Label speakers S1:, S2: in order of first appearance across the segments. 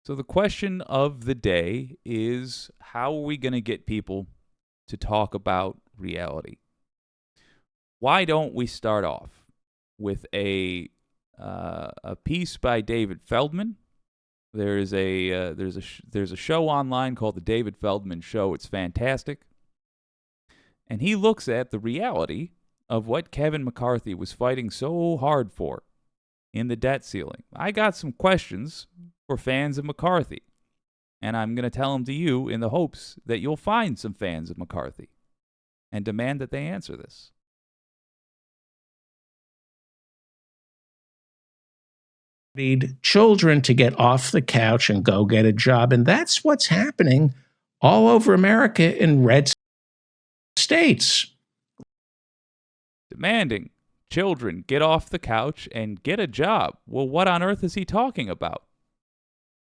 S1: So the question of the day is, how are we going to get people to talk about reality? Why don't we start off with a piece by David Feldman? There's a show online called The David Feldman Show. It's fantastic. And he looks at the reality of what Kevin McCarthy was fighting so hard for in the debt ceiling. I got some questions for fans of McCarthy, and I'm going to tell them to you in the hopes that you'll find some fans of McCarthy and demand that they answer this.
S2: Need children to get off the couch and go get a job. And that's what's happening all over America in red states.
S1: Demanding children get off the couch and get a job. Well, what on earth is he talking about?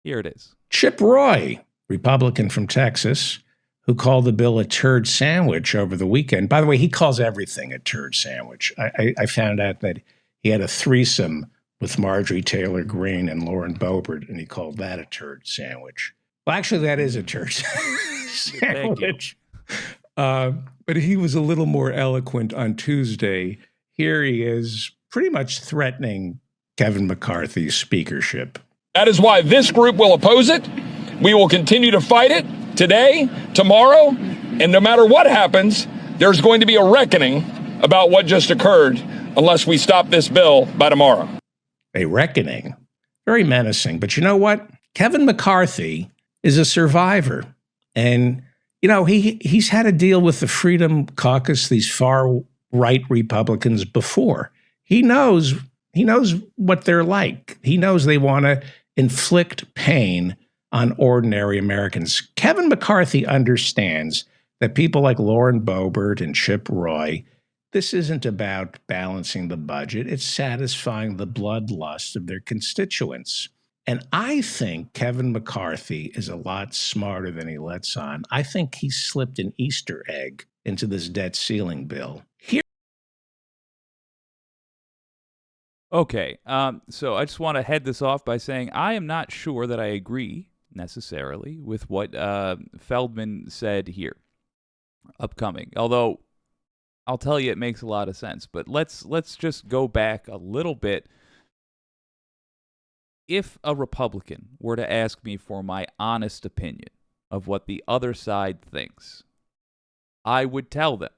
S1: Here it is.
S2: Chip Roy, Republican from Texas, who called the bill a turd sandwich over the weekend. By the way, he calls everything a turd sandwich. I found out that he had a threesome with Marjorie Taylor Greene and Lauren Boebert, and he called that a turd sandwich. Well, actually, that is a turd sandwich. But he was a little more eloquent on Tuesday. Here he is pretty much threatening Kevin McCarthy's speakership.
S3: That is why this group will oppose it. We will continue to fight it today, tomorrow, and no matter what happens, there's going to be a reckoning about what just occurred unless we stop this bill by tomorrow.
S2: A reckoning. Very menacing. But you know what? Kevin McCarthy is a survivor. And, you know, he's had to deal with the Freedom Caucus, these far-right Republicans before. He knows what they're like. He knows they want to inflict pain on ordinary Americans. Kevin McCarthy understands that people like Lauren Boebert and Chip Roy, this isn't about balancing the budget. It's satisfying the bloodlust of their constituents. And I think Kevin McCarthy is a lot smarter than he lets on. I think he slipped an Easter egg into this debt ceiling bill.
S1: Okay, so I just want to head this off by saying I am not sure that I agree necessarily with what Feldman said here, upcoming. Although I'll tell you, it makes a lot of sense. But let's just go back a little bit. If a Republican were to ask me for my honest opinion of what the other side thinks, I would tell them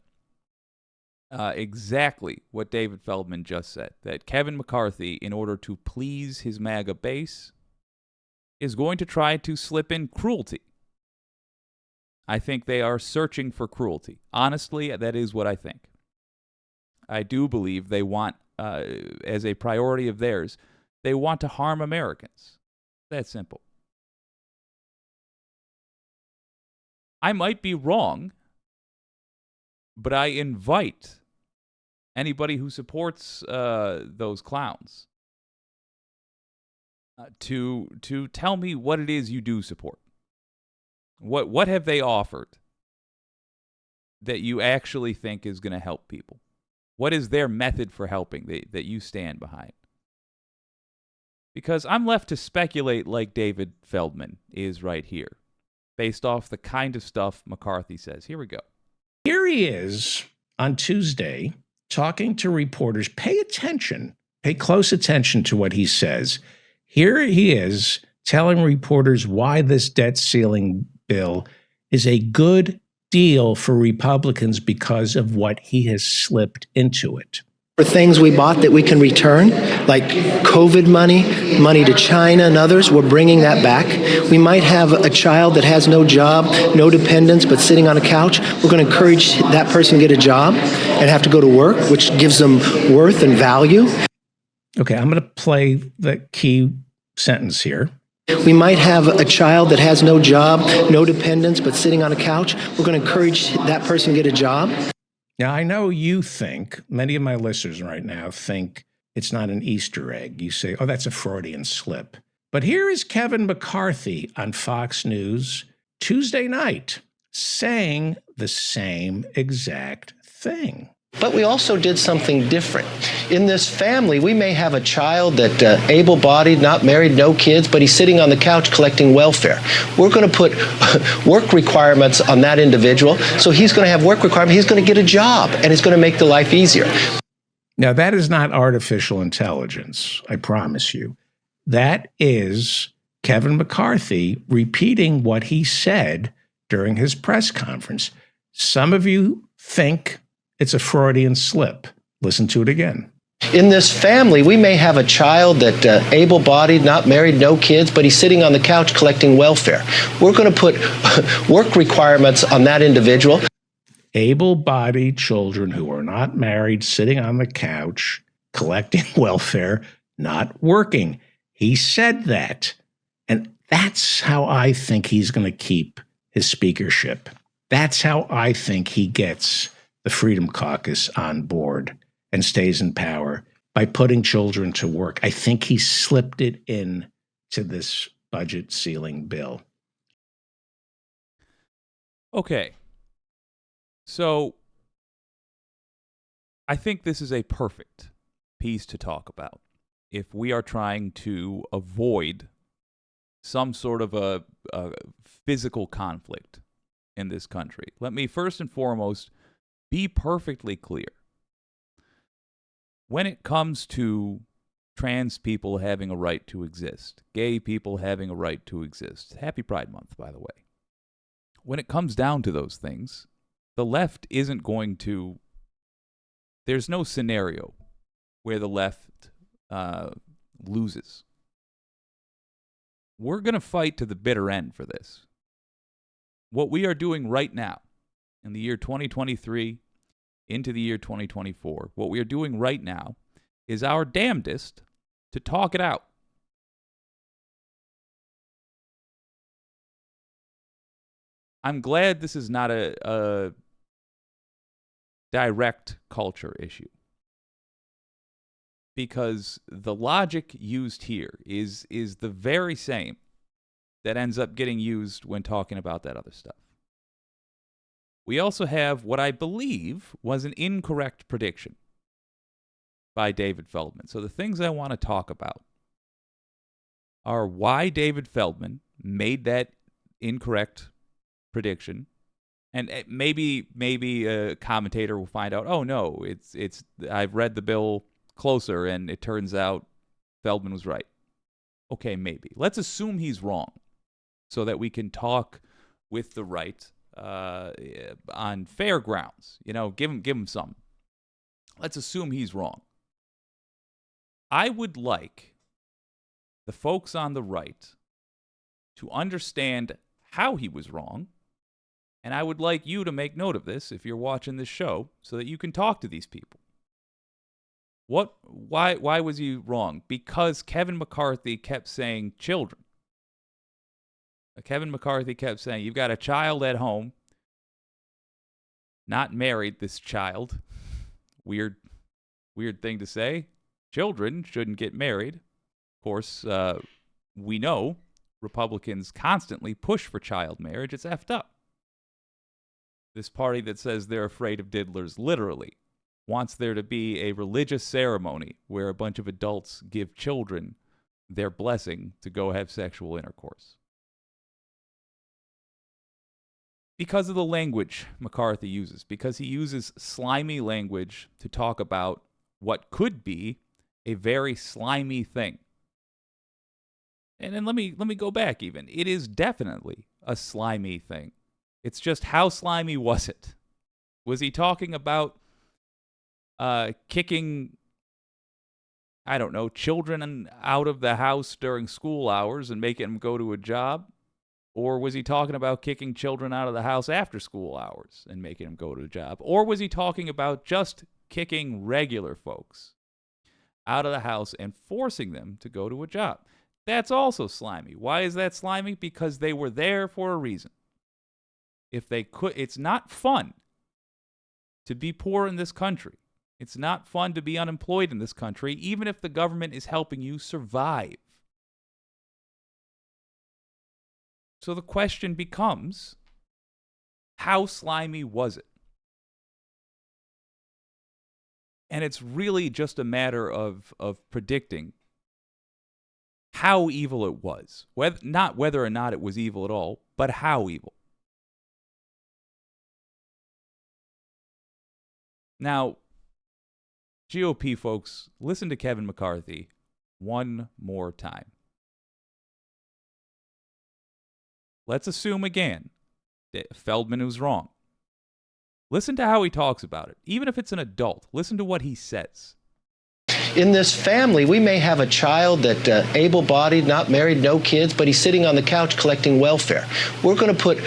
S1: exactly what David Feldman just said, that Kevin McCarthy, in order to please his MAGA base, is going to try to slip in cruelty. I think they are searching for cruelty. Honestly, that is what I think. I do believe they want, as a priority of theirs, they want to harm Americans. That's simple. I might be wrong, but I invite anybody who supports those clowns to tell me what it is you do support. What have they offered that you actually think is going to help people? What is their method for helping that you stand behind? Because I'm left to speculate like David Feldman is right here, based off the kind of stuff McCarthy says. Here we go.
S2: Here he is on Tuesday talking to reporters. Pay attention. Pay close attention to what he says. Here he is telling reporters why this debt ceiling bill is a good deal for Republicans because of what he has slipped into it.
S4: For things we bought that we can return, like COVID money, money to China and others, we're bringing that back. We might have a child that has no job, no dependents, but sitting on a couch. We're going to encourage that person to get a job and have to go to work, which gives them worth and value.
S2: Okay, I'm going to play the key sentence here.
S4: We might have a child that has no job, no dependents, but sitting on a couch. We're going to encourage that person to get a job.
S2: Now, I know you think, many of my listeners right now think it's not an Easter egg. You say, oh, that's a Freudian slip. But here is Kevin McCarthy on Fox News Tuesday night saying the same exact thing.
S4: But we also did something different. In this family, we may have a child that able-bodied, not married, no kids, but he's sitting on the couch collecting welfare. We're going to put work requirements on that individual, so he's going to have work requirements. He's going to get a job, and it's going to make the life easier.
S2: Now, that is not artificial intelligence, I promise you. That is Kevin McCarthy repeating what he said during his press conference. Some of you think it's a Freudian slip. Listen to it again.
S4: In this family, we may have a child that able-bodied, not married, no kids, but he's sitting on the couch collecting welfare. We're going to put work requirements on that individual.
S2: Able-bodied children who are not married, sitting on the couch, collecting welfare, not working. He said that. And that's how I think he's going to keep his speakership. That's how I think he gets the Freedom Caucus on board and stays in power, by putting children to work. I think he slipped it in to this budget ceiling bill.
S1: Okay. So I think this is a perfect piece to talk about if we are trying to avoid some sort of a physical conflict in this country. Let me first and foremost be perfectly clear. When it comes to trans people having a right to exist, gay people having a right to exist, happy Pride Month, by the way. When it comes down to those things, the left isn't going to, there's no scenario where the left loses. We're going to fight to the bitter end for this. What we are doing right now, in the year 2023, into the year 2024, what we are doing right now is our damnedest to talk it out. I'm glad this is not a direct culture issue, because the logic used here is the very same that ends up getting used when talking about that other stuff. We also have what I believe was an incorrect prediction by David Feldman. So the things I want to talk about are why David Feldman made that incorrect prediction. And maybe a commentator will find out, oh no, it's I've read the bill closer and it turns out Feldman was right. Okay, maybe. Let's assume he's wrong so that we can talk with the right on fair grounds. You know, give him some. Let's assume he's wrong. I would like the folks on the right to understand how he was wrong, and I would like you to make note of this if you're watching this show so that you can talk to these people. Why was he wrong? Because Kevin McCarthy kept saying children. Kevin McCarthy kept saying, you've got a child at home, not married, this child. Weird thing to say. Children shouldn't get married. Of course, we know Republicans constantly push for child marriage. It's effed up. This party that says they're afraid of diddlers literally wants there to be a religious ceremony where a bunch of adults give children their blessing to go have sexual intercourse. Because of the language McCarthy uses, because he uses slimy language to talk about what could be a very slimy thing. And then let me go back even. It is definitely a slimy thing. It's just, how slimy was it? Was he talking about kicking, I don't know, children out of the house during school hours and making them go to a job? Or was he talking about kicking children out of the house after school hours and making them go to a job? Or was he talking about just kicking regular folks out of the house and forcing them to go to a job? That's also slimy. Why is that slimy? Because they were there for a reason. If they could, it's not fun to be poor in this country. It's not fun to be unemployed in this country, even if the government is helping you survive. So the question becomes, how slimy was it? And it's really just a matter of predicting how evil it was. Not whether or not it was evil at all, but how evil. Now, GOP folks, listen to Kevin McCarthy one more time. Let's assume again that Feldman was wrong. Listen to how he talks about it. Even if it's an adult, listen to what he says.
S4: In this family, we may have a child that able-bodied, not married, no kids, but he's sitting on the couch collecting welfare. We're going to put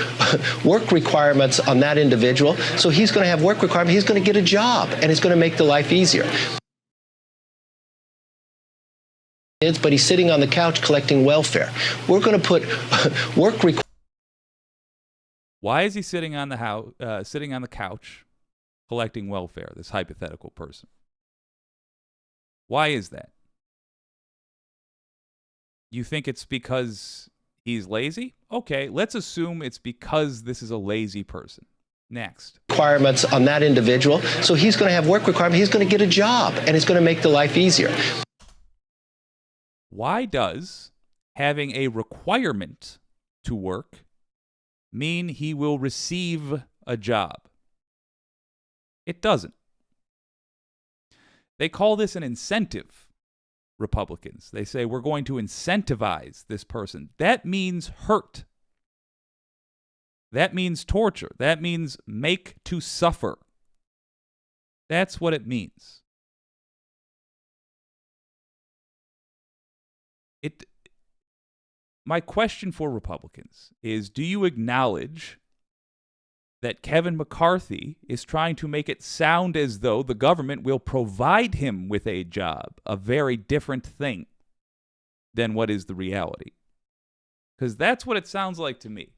S4: work requirements on that individual, so he's going to have work requirements. He's going to get a job, and it's going to make the life easier. But he's sitting on the couch collecting welfare. We're going to put work requirements.
S1: Why is he sitting on the couch collecting welfare, this hypothetical person? Why is that? You think it's because he's lazy? Okay, let's assume it's because this is a lazy person. Next.
S4: Requirements on that individual, so he's going to have work requirements. He's going to get a job, and it's going to make the life easier.
S1: Why does having a requirement to work mean he will receive a job? It doesn't. They call this an incentive, Republicans. They say we're going to incentivize this person. That means hurt. That means torture. That means make to suffer. That's what it means. My question for Republicans is, do you acknowledge that Kevin McCarthy is trying to make it sound as though the government will provide him with a job, a very different thing than what is the reality? Because that's what it sounds like to me.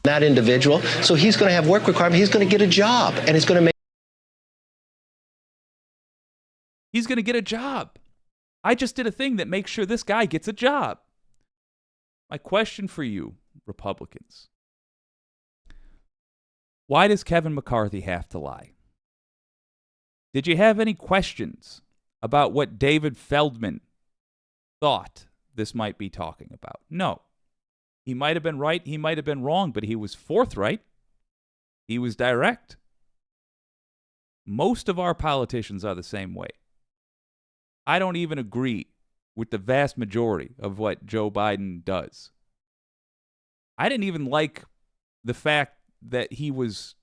S4: That individual, so he's going to have work requirements. He's going to get a job, and it's going to make.
S1: He's going to get a job. I just did a thing that makes sure this guy gets a job. My question for you, Republicans: why does Kevin McCarthy have to lie? Did you have any questions about what David Feldman thought this might be talking about? No. He might have been right, he might have been wrong, but he was forthright. He was direct. Most of our politicians are the same way. I don't even agree with the vast majority of what Joe Biden does. I didn't even like the fact that he was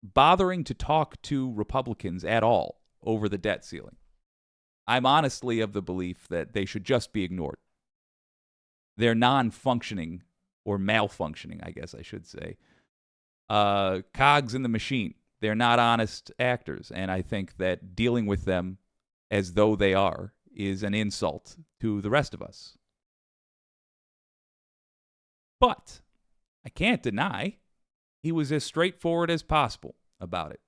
S1: bothering to talk to Republicans at all over the debt ceiling. I'm honestly of the belief that they should just be ignored. They're non-functioning, or malfunctioning, I guess I should say, cogs in the machine. They're not honest actors, and I think that dealing with them as though they are is an insult to the rest of us. But I can't deny he was as straightforward as possible about it.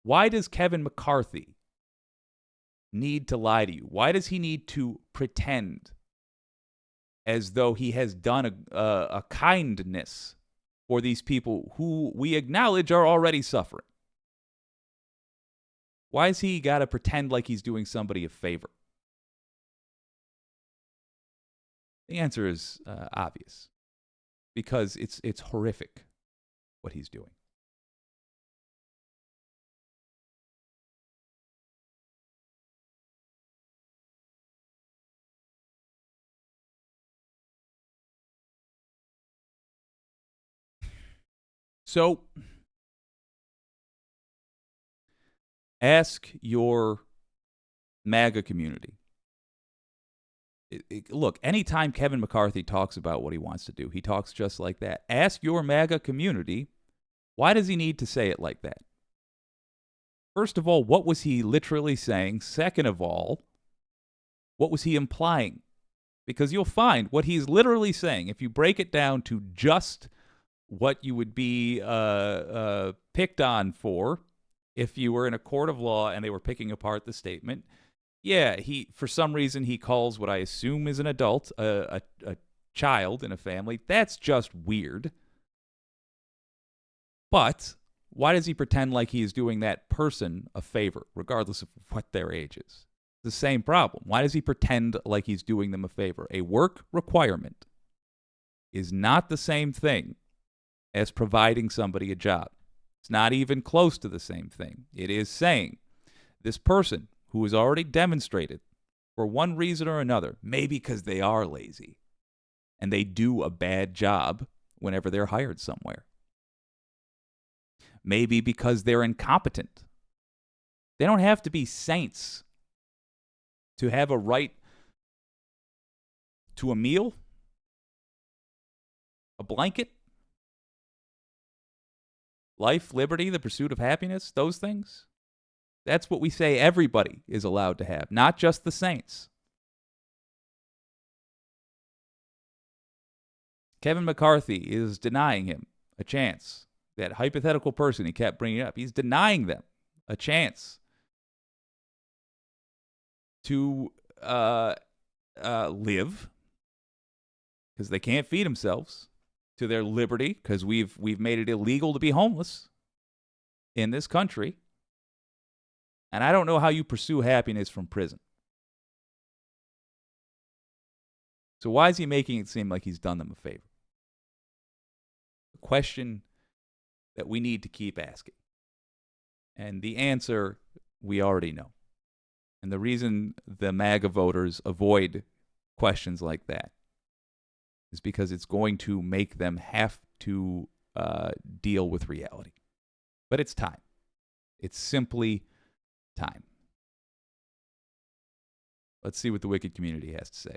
S1: Why does Kevin McCarthy need to lie to you? Why does he need to pretend as though he has done a kindness for these people who we acknowledge are already suffering? Why has he got to pretend like he's doing somebody a favor? The answer is obvious. Because it's horrific what he's doing. So, ask your MAGA community. Look, anytime Kevin McCarthy talks about what he wants to do, he talks just like that. Ask your MAGA community, why does he need to say it like that? First of all, what was he literally saying? Second of all, what was he implying? Because you'll find what he's literally saying, if you break it down to just what you would be picked on for if you were in a court of law and they were picking apart the statement. Yeah, for some reason he calls what I assume is an adult a child in a family. That's just weird. But Why does he pretend like he is doing that person a favor, regardless of what their age is? The same problem. Why does he pretend like he's doing them a favor? A work requirement is not the same thing as providing somebody a job. It's not even close to the same thing. It is saying this person who has already demonstrated for one reason or another, maybe because they are lazy and they do a bad job whenever they're hired somewhere. Maybe because they're incompetent. They don't have to be saints to have a right to a meal, a blanket, life, liberty, the pursuit of happiness, those things. That's what we say everybody is allowed to have, not just the saints. Kevin McCarthy is denying him a chance. That hypothetical person he kept bringing up, he's denying them a chance to live because they can't feed themselves, to their liberty because we've made it illegal to be homeless in this country. And I don't know how you pursue happiness from prison. So why is he making it seem like he's done them a favor? The question that we need to keep asking. And the answer we already know. And the reason the MAGA voters avoid questions like that is because it's going to make them have to deal with reality. But it's time. It's simply time. Let's see what the wicked community has to say.